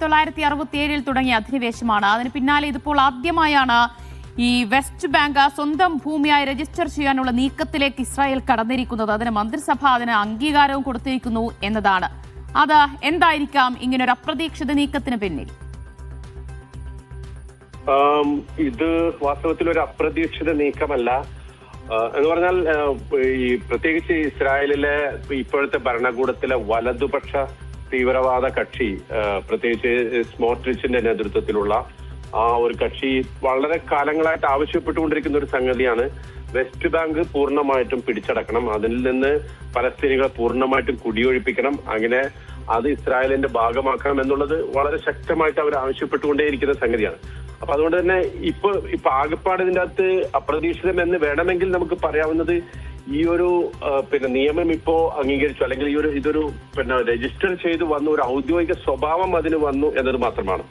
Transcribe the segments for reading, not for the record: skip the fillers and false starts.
1967 തുടങ്ങിയ അധിനിവേശമാണ്. അതിന് പിന്നാലെ ഇതിപ്പോൾ ആദ്യമായാണ് ഈ വെസ്റ്റ് ബാങ്ക് സ്വന്തം ഭൂമിയായി രജിസ്റ്റർ ചെയ്യാനുള്ള നീക്കത്തിലേക്ക് ഇസ്രായേൽ കടന്നിരിക്കുന്നത്. അതിന് മന്ത്രിസഭ അതിന് അംഗീകാരവും കൊടുത്തിരിക്കുന്നു എന്നതാണ്. അത് എന്തായിരിക്കാം ഇങ്ങനൊരു അപ്രതീക്ഷിത നീക്കത്തിന് പിന്നിൽ? ഇത് വാസ്തവത്തിൽ ഒരു അപ്രതീക്ഷിത നീക്കമല്ല എന്ന് പറഞ്ഞാൽ, ഈ പ്രത്യേകിച്ച് ഇസ്രായേലിലെ ഇപ്പോഴത്തെ ഭരണകൂടത്തിലെ വലതുപക്ഷ തീവ്രവാദ കക്ഷി, പ്രത്യേകിച്ച് സ്മോട്രിച്ചിന്റെ നേതൃത്വത്തിലുള്ള ആ ഒരു കക്ഷി വളരെ കാലങ്ങളായിട്ട് ആവശ്യപ്പെട്ടുകൊണ്ടിരിക്കുന്ന ഒരു സംഗതിയാണ് വെസ്റ്റ് ബാങ്ക് പൂർണ്ണമായിട്ടും പിടിച്ചടക്കണം, അതിൽ നിന്ന് പലസ്തീനികളെ പൂർണ്ണമായിട്ടും കുടിയൊഴിപ്പിക്കണം, അങ്ങനെ അത് ഇസ്രായേലിന്റെ ഭാഗമാക്കണം എന്നുള്ളത് വളരെ ശക്തമായിട്ട് അവർ ആവശ്യപ്പെട്ടുകൊണ്ടേയിരിക്കുന്ന സംഗതിയാണ്. അപ്പൊ അതുകൊണ്ട് തന്നെ ഇപ്പൊ ആകെപ്പാട് ഇതിന്റെ അകത്ത് അപ്രതീക്ഷിതം എന്ന് വേണമെങ്കിൽ നമുക്ക് പറയാവുന്നത് ഈ ഒരു നിയമം ഇപ്പോ അംഗീകരിച്ചു, അല്ലെങ്കിൽ ഇതൊരു രജിസ്റ്റർ ചെയ്ത് വന്നു, ഒരു ഔദ്യോഗിക സ്വഭാവം അതിന് വന്നു എന്നത് മാത്രമാണ്.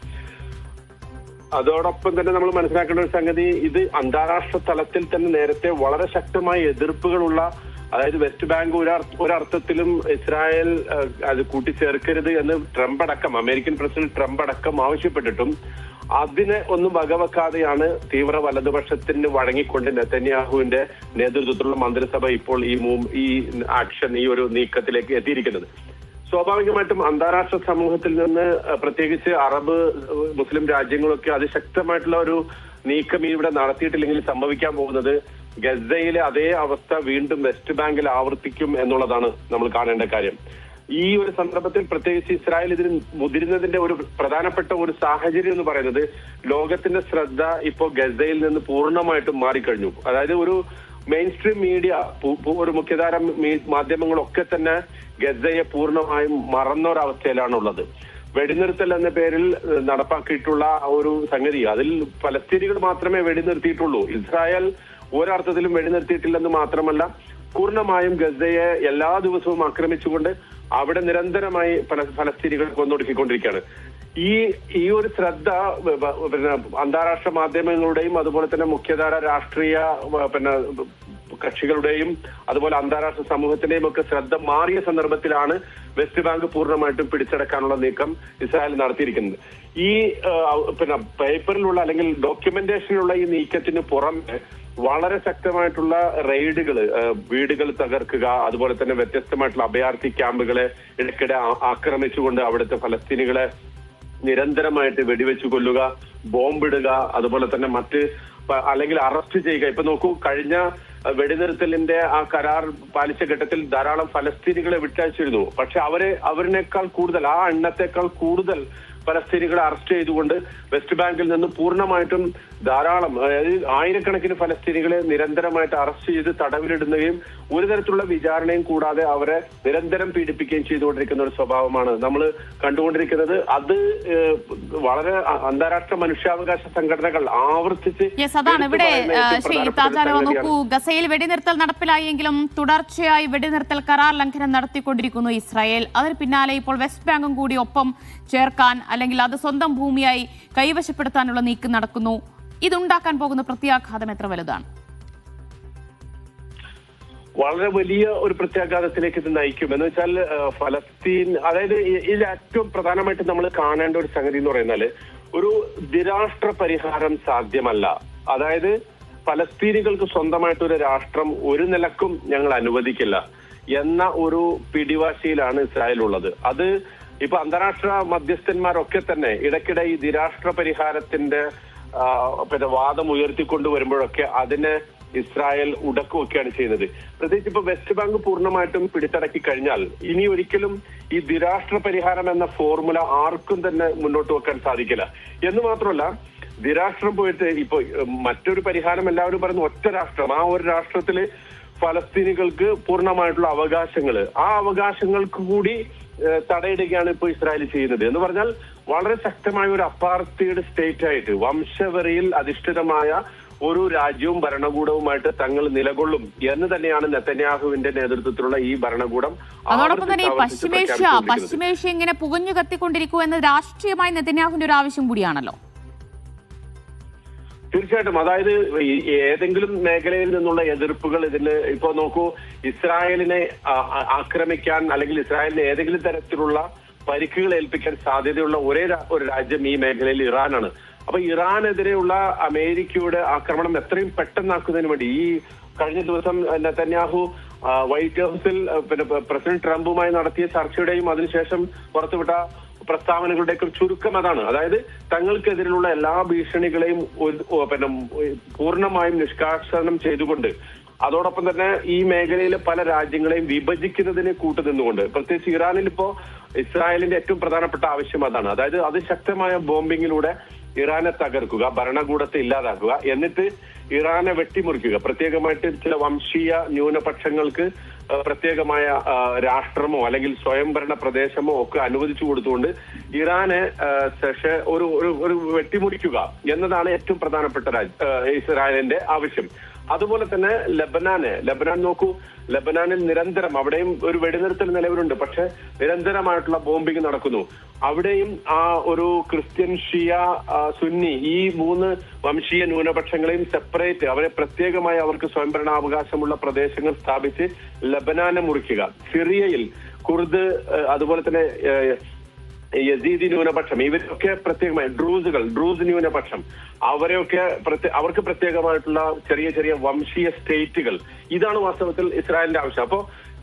അതോടൊപ്പം തന്നെ നമ്മൾ മനസ്സിലാക്കേണ്ട ഒരു സംഗതി, ഇത് അന്താരാഷ്ട്ര തലത്തിൽ തന്നെ നേരത്തെ വളരെ ശക്തമായ എതിർപ്പുകളുള്ള, അതായത് വെസ്റ്റ് ബാങ്ക് ഒരർത്ഥത്തിലും ഇസ്രായേൽ അത് കൂട്ടിച്ചേർക്കരുത് എന്ന് അമേരിക്കൻ പ്രസിഡന്റ് ട്രംപ് അടക്കം ആവശ്യപ്പെട്ടിട്ടും അതിനെ ഒന്നും വകവെക്കാതെയാണ് തീവ്ര വലതുപക്ഷത്തിന് വഴങ്ങിക്കൊണ്ട് നെതന്യാഹുവിന്റെ നേതൃത്വത്തിലുള്ള മന്ത്രിസഭ ഇപ്പോൾ ഈ ഒരു നീക്കത്തിലേക്ക് എത്തിയിരിക്കുന്നത്. സ്വാഭാവികമായിട്ടും അന്താരാഷ്ട്ര സമൂഹത്തിൽ നിന്ന്, പ്രത്യേകിച്ച് അറബ് മുസ്ലിം രാജ്യങ്ങളൊക്കെ അതിശക്തമായിട്ടുള്ള ഒരു നീക്കം ഇവിടെ നടത്തിയിട്ടില്ലെങ്കിൽ സംഭവിക്കാൻ പോകുന്നത് ഗസയിലെ അതേ അവസ്ഥ വീണ്ടും വെസ്റ്റ് ബാങ്കിൽ ആവർത്തിക്കും എന്നുള്ളതാണ് നമ്മൾ കാണേണ്ട കാര്യം. ഈ ഒരു സന്ദർഭത്തിൽ പ്രത്യേകിച്ച് ഇസ്രായേൽ ഇതിന് മുതിരുന്നതിന്റെ ഒരു പ്രധാനപ്പെട്ട ഒരു സാഹചര്യം എന്ന് പറയുന്നത്, ലോകത്തിന്റെ ശ്രദ്ധ ഇപ്പോൾ ഗസയിൽ നിന്ന് പൂർണ്ണമായിട്ടും മാറിക്കഴിഞ്ഞു. അതായത് ഒരു മെയിൻ സ്ട്രീം മീഡിയ, ഒരു മുഖ്യധാര മാധ്യമങ്ങളൊക്കെ തന്നെ ഗസയെ പൂർണ്ണമായും മറന്ന ഒരവസ്ഥയിലാണുള്ളത്. വെടിനിർത്തൽ എന്ന പേരിൽ നടപ്പാക്കിയിട്ടുള്ള ഒരു സംഗതി, അതിൽ പലസ്തീനികൾ മാത്രമേ വെടിനിർത്തിയിട്ടുള്ളൂ. ഇസ്രായേൽ ഒരർത്ഥത്തിലും വെടിനിർത്തിയിട്ടില്ലെന്ന് മാത്രമല്ല, പൂർണ്ണമായും ഗസയെ എല്ലാ ദിവസവും ആക്രമിച്ചുകൊണ്ട് അവിടെ നിരന്തരമായി ഫലസ്തീനികൾ കൊന്നൊടുക്കിക്കൊണ്ടിരിക്കുകയാണ്. ഈ ഒരു ശ്രദ്ധ അന്താരാഷ്ട്ര മാധ്യമങ്ങളുടെയും അതുപോലെ തന്നെ മുഖ്യധാര രാഷ്ട്രീയ കക്ഷികളുടെയും അതുപോലെ അന്താരാഷ്ട്ര സമൂഹത്തിന്റെയും ഒക്കെ ശ്രദ്ധ മാറിയ സന്ദർഭത്തിലാണ് വെസ്റ്റ് ബാങ്ക് പൂർണ്ണമായിട്ടും പിടിച്ചടക്കാനുള്ള നീക്കം ഇസ്രായേൽ നടത്തിയിരിക്കുന്നത്. ഈ പേപ്പറിലുള്ള അല്ലെങ്കിൽ ഡോക്യുമെന്റേഷനിലുള്ള ഈ നീക്കത്തിന് പുറമെ വളരെ ശക്തമായിട്ടുള്ള റെയ്ഡുകൾ, വീടുകൾ തകർക്കുക, അതുപോലെ തന്നെ വ്യത്യസ്തമായിട്ടുള്ള അഭയാർത്ഥി ക്യാമ്പുകളെ ഇടയ്ക്കിടെ ആക്രമിച്ചുകൊണ്ട് അവിടുത്തെ ഫലസ്തീനികളെ നിരന്തരമായിട്ട് വെടിവെച്ചു കൊല്ലുക, ബോംബിടുക, അതുപോലെ തന്നെ അല്ലെങ്കിൽ അറസ്റ്റ് ചെയ്യുക. ഇപ്പൊ നോക്കൂ, കഴിഞ്ഞ വെടിനിർത്തലിന്റെ ആ കരാർ പാലിച്ച ഘട്ടത്തിൽ ധാരാളം ഫലസ്തീനികളെ വിട്ടയച്ചിരുന്നു. പക്ഷെ അവരിനേക്കാൾ കൂടുതൽ, ആ എണ്ണത്തെക്കാൾ കൂടുതൽ ഫലസ്തീനികളെ അറസ്റ്റ് ചെയ്തുകൊണ്ട് വെസ്റ്റ് ബാങ്കിൽ നിന്ന് പൂർണ്ണമായിട്ടും ധാരാളം, അതായത് ആയിരക്കണക്കിന് ഫലസ്തീനികളെ നിരന്തരമായിട്ട് അറസ്റ്റ് ചെയ്ത് തടവിലിടുകയും ഒരു തരത്തിലുള്ള വിചാരണയും കൂടാതെ അവരെ നിരന്തരം പീഡിപ്പിക്കുകയും ചെയ്തുകൊണ്ടിരിക്കുന്ന ഒരു സ്വഭാവമാണ് നമ്മൾ കണ്ടുകൊണ്ടിരിക്കുന്നത്. അത് വളരെ അന്താരാഷ്ട്ര മനുഷ്യാവകാശ സംഘടനകൾ ആവർത്തിച്ച് അതാണ് ഇവിടെ നോക്കൂ, ഗസയിൽ വെടിനിർത്തൽ നടപ്പിലായെങ്കിലും തുടർച്ചയായി വെടിനിർത്തൽ കരാർ ലംഘനം നടത്തിക്കൊണ്ടിരിക്കുന്നു ഇസ്രായേൽ. അതിന് പിന്നാലെ ഇപ്പോൾ വെസ്റ്റ് ബാങ്കും കൂടി ഒപ്പം ചേർക്കാൻ, അല്ലെങ്കിൽ അത് സ്വന്തം ഭൂമിയായി കൈവശപ്പെടുത്താനുള്ള നീക്കം നടക്കുന്നു. ഇതുണ്ടാക്കാൻ പോകുന്ന പ്രത്യാഘാതം എത്ര വലുതാണ്? വളരെ വലിയ ഒരു പ്രത്യാഘാതത്തിലേക്ക് ഇത് നയിക്കും. എന്ന് വെച്ചാൽ ഫലസ്തീൻ, അതായത് ഇതിൽ ഏറ്റവും പ്രധാനമായിട്ട് നമ്മൾ കാണേണ്ട ഒരു സംഗതി എന്ന് പറയുന്നത്, ഒരു ദ്വിരാഷ്ട്ര പരിഹാരം സാധ്യമല്ല. അതായത് ഫലസ്തീനികൾക്ക് സ്വന്തമായിട്ടൊരു രാഷ്ട്രം ഒരു നിലക്കും ഞങ്ങൾ അനുവദിക്കില്ല എന്ന ഒരു പിടിവാശിയിലാണ് ഇസ്രായേൽ ഉള്ളത്. അത് ഇപ്പൊ അന്താരാഷ്ട്ര മധ്യസ്ഥന്മാരൊക്കെ തന്നെ ഇടയ്ക്കിടെ ഈ ദ്വിരാഷ്ട്ര പരിഹാരത്തിന്റെ വാദം ഉയർത്തിക്കൊണ്ടുവരുമ്പോഴൊക്കെ അതിനെ ഇസ്രായേൽ ഉടക്കുവെക്കുകയാണ് ചെയ്യുന്നത്. പ്രത്യേകിച്ച് ഇപ്പൊ വെസ്റ്റ് ബാങ്ക് പൂർണ്ണമായിട്ടും പിടിച്ചടക്കി കഴിഞ്ഞാൽ ഇനി ഒരിക്കലും ഈ ദ്വിരാഷ്ട്ര പരിഹാരം എന്ന ഫോർമുല ആർക്കും തന്നെ മുന്നോട്ട് വെക്കാൻ സാധിക്കില്ല. എന്ന് മാത്രമല്ല, ദ്വിരാഷ്ട്രം പോയിട്ട് ഇപ്പൊ മറ്റൊരു പരിഹാരം എല്ലാവരും പറയുന്ന ഒറ്റ രാഷ്ട്രം, ആ ഒരു രാഷ്ട്രത്തില് ഫലസ്തീനികൾക്ക് പൂർണ്ണമായിട്ടുള്ള അവകാശങ്ങൾ, ആ അവകാശങ്ങൾക്ക് കൂടി തടയിടുകയാണ് ഇപ്പോൾ ഇസ്രായേൽ ചെയ്യുന്നത്. എന്ന് പറഞ്ഞാൽ വളരെ ശക്തമായ ഒരു അപ്പാർത്തൈഡ് സ്റ്റേറ്റ് ആയിട്ട്, വംശവെറിയിൽ അധിഷ്ഠിതമായ ഒരു രാജ്യവും ഭരണകൂടവുമായിട്ട് തങ്ങൾ നിലകൊള്ളും എന്ന് തന്നെയാണ് നെതന്യാഹുവിന്റെ നേതൃത്വത്തിലുള്ള ഈ ഭരണകൂടം. അതോടൊപ്പം തന്നെ പശ്ചിമേഷ്യ ഇങ്ങനെ പുകഞ്ഞു കത്തിക്കൊണ്ടിരിക്കൂ എന്ന് രാഷ്ട്രീയമായി നെതന്യാഹുവിന്റെ ഒരു ആവശ്യം കൂടിയാണല്ലോ. തീർച്ചയായിട്ടും, അതായത് ഏതെങ്കിലും മേഖലയിൽ നിന്നുള്ള എതിർപ്പുകൾ ഇതിന് ഇപ്പോ നോക്കൂ, ഇസ്രായേലിനെ ആക്രമിക്കാൻ അല്ലെങ്കിൽ ഇസ്രായേലിന് ഏതെങ്കിലും തരത്തിലുള്ള പരിക്കുകൾ ഏൽപ്പിക്കാൻ സാധ്യതയുള്ള ഒരു രാജ്യം ഈ മേഖലയിൽ ഇറാനാണ്. അപ്പൊ ഇറാനെതിരെയുള്ള അമേരിക്കയുടെ ആക്രമണം എത്രയും പെട്ടെന്നാക്കുന്നതിന് വേണ്ടി ഈ കഴിഞ്ഞ ദിവസം നെതന്യാഹു വൈറ്റ് ഹൗസിൽ പിന്നെ പ്രസിഡന്റ് ട്രംപുമായി നടത്തിയ ചർച്ചയുടെയും അതിനുശേഷം പുറത്തുവിട്ട പ്രസ്താവനകളുടെയൊക്കെ ചുരുക്കം അതാണ്. അതായത് തങ്ങൾക്കെതിരെയുള്ള എല്ലാ ഭീഷണികളെയും പിന്നെ പൂർണ്ണമായും നിഷ്കാസനം ചെയ്തുകൊണ്ട് അതോടൊപ്പം തന്നെ ഈ മേഖലയിലെ പല രാജ്യങ്ങളെയും വിഭജിക്കുന്നതിന് കൂട്ടുനിന്നുകൊണ്ട്, പ്രത്യേകിച്ച് ഇറാനിൽ ഇപ്പോ ഇസ്രായേലിന്റെ ഏറ്റവും പ്രധാനപ്പെട്ട ആവശ്യം അതാണ്. അതായത് അതിശക്തമായ ബോംബിങ്ങിലൂടെ ഇറാനെ തകർക്കുക, ഭരണകൂടത്തെ ഇല്ലാതാക്കുക, എന്നിട്ട് ഇറാനെ വെട്ടിമുറിക്കുക. പ്രത്യേകമായിട്ട് ചില വംശീയ ന്യൂനപക്ഷങ്ങൾക്ക് പ്രത്യേകമായ രാഷ്ട്രമോ അല്ലെങ്കിൽ സ്വയംഭരണ പ്രദേശമോ ഒക്കെ അനുവദിച്ചു കൊടുത്തുകൊണ്ട് ഇറാനെ ഒരു വെട്ടിമുറിക്കുക എന്നതാണ് ഏറ്റവും പ്രധാനപ്പെട്ട ഇസ്രായേലിന്റെ ആവശ്യം. അതുപോലെ തന്നെ ലബനാൻ നോക്കൂ, ലബനാനിൽ നിരന്തരം അവിടെയും ഒരു വെടിനിർത്തൽ നിലവിലുണ്ട്, പക്ഷെ നിരന്തരമായിട്ടുള്ള ബോംബിംഗ് നടക്കുന്നു. അവിടെയും ആ ഒരു ക്രിസ്ത്യൻ, ഷിയ, സുന്നി ഈ 3 വംശീയ ന്യൂനപക്ഷങ്ങളെയും സെപ്പറേറ്റ്, അവരെ പ്രത്യേകമായി അവർക്ക് സ്വയംഭരണാവകാശമുള്ള പ്രദേശങ്ങൾ സ്ഥാപിച്ച് ലബനാനെ മുറിക്കുക. സിറിയയിൽ കുർദ്, അതുപോലെ തന്നെ യസീദി ന്യൂനപക്ഷം, ഇവരൊക്കെ പ്രത്യേകമായി ഡ്രൂസ് ന്യൂനപക്ഷം, അവർക്ക് പ്രത്യേകമായിട്ടുള്ള ചെറിയ ചെറിയ വംശീയ സ്റ്റേറ്റുകൾ, ഇതാണ് വാസ്തവത്തിൽ ഇസ്രായേലിന്റെ ആവശ്യം. അപ്പോ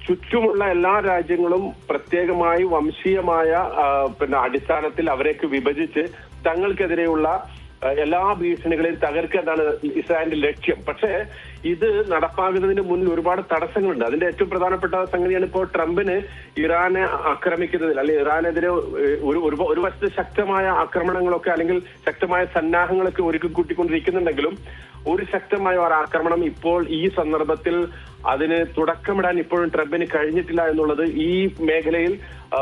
ചുറ്റുമുള്ള എല്ലാ രാജ്യങ്ങളും പ്രത്യേകമായി വംശീയമായ പിന്നെ അടിസ്ഥാനത്തിൽ അവരേക്ക് വിഭജിച്ച് തങ്ങൾക്കെതിരെയുള്ള എല്ലാ ഭീഷണികളെയും തകർക്കുക എന്നാണ് ഇസ്രായേലിന്റെ ലക്ഷ്യം. പക്ഷേ ഇത് നടപ്പാകുന്നതിന് മുന്നിൽ ഒരുപാട് തടസ്സങ്ങളുണ്ട്. അതിന്റെ ഏറ്റവും പ്രധാനപ്പെട്ട സംഗതിയാണ് ഇപ്പോൾ ട്രംപിന് ഇറാനെ ആക്രമിക്കുന്നതിൽ, അല്ലെങ്കിൽ ഇറാനെതിരെ ഒരു വശത്ത് ശക്തമായ ആക്രമണങ്ങളൊക്കെ അല്ലെങ്കിൽ ശക്തമായ സന്നാഹങ്ങളൊക്കെ ഒരുക്കി കൂട്ടിക്കൊണ്ടിരിക്കുന്നുണ്ടെങ്കിലും ഒരു ശക്തമായ ഒരു ആക്രമണം ഇപ്പോൾ ഈ സന്ദർഭത്തിൽ അതിന് തുടക്കമിടാൻ ഇപ്പോഴും ട്രംപിന് കഴിഞ്ഞിട്ടില്ല എന്നുള്ളത് ഈ മേഖലയിൽ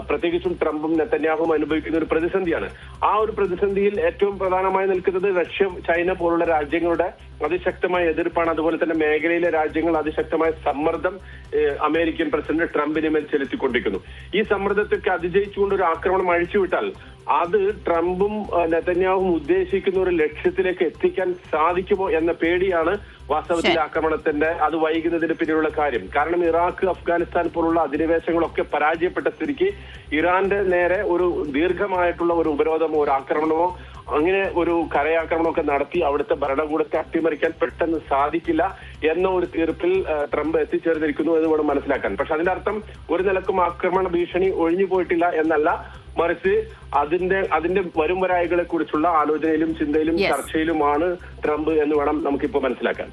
പ്രത്യേകിച്ചും ട്രംപും നെതന്യാഹുവും അനുഭവിക്കുന്ന ഒരു പ്രതിസന്ധിയാണ്. ആ ഒരു പ്രതിസന്ധിയിൽ ഏറ്റവും പ്രധാനമായി നിൽക്കുന്നത് റഷ്യ, ചൈന പോലുള്ള രാജ്യങ്ങളുടെ അതിശക്തമായ എതിർപ്പാണ്. അതുപോലെ തന്നെ മേഖലയിലെ രാജ്യങ്ങൾ അതിശക്തമായ സമ്മർദ്ദം അമേരിക്കൻ പ്രസിഡന്റ് ട്രംപിന് മേൽ ചെലുത്തിക്കൊണ്ടിരിക്കുന്നു. ഈ സമ്മർദ്ദത്തൊക്കെ അതിജയിച്ചുകൊണ്ട് ഒരു ആക്രമണം അഴിച്ചുവിട്ടാൽ അത് ട്രംപും നെതന്യാഹുവും ഉദ്ദേശിക്കുന്ന ഒരു ലക്ഷ്യത്തിലേക്ക് എത്തിക്കാൻ സാധിക്കുമോ എന്ന പേടിയാണ് വാസ്തവത്തിൽ ആക്രമണത്തിന്റെ അത് വൈകുന്നതിന് പിന്നിലുള്ള കാര്യം. കാരണം ഇറാഖ്, അഫ്ഗാനിസ്ഥാൻ പോലുള്ള അധിനിവേശങ്ങളൊക്കെ പരാജയപ്പെട്ട സ്ഥിതിക്ക് ഇറാന്റെ നേരെ ഒരു ദീർഘമായിട്ടുള്ള ഒരു ഉപരോധമോ ഒരു ആക്രമണമോ അങ്ങനെ ഒരു കരയാക്രമണമൊക്കെ നടത്തി അവിടുത്തെ ഭരണകൂടത്തെ അട്ടിമറിക്കാൻ പെട്ടെന്ന് സാധിക്കില്ല എന്ന ഒരു തീർപ്പിൽ ട്രംപ് എത്തിച്ചേർന്നിരിക്കുന്നു എന്ന് വേണം മനസ്സിലാക്കാൻ. പക്ഷെ അതിന്റെ അർത്ഥം ഒരു നിലക്കും ആക്രമണ ഭീഷണി ഒഴിഞ്ഞു പോയിട്ടില്ല എന്നല്ല, മറിച്ച് അതിന്റെ വരും വരായികളെ കുറിച്ചുള്ള ആലോചനയിലും ചിന്തയിലും ചർച്ചയിലുമാണ് ട്രംപ് എന്ന് വേണം നമുക്കിപ്പോ മനസ്സിലാക്കാൻ.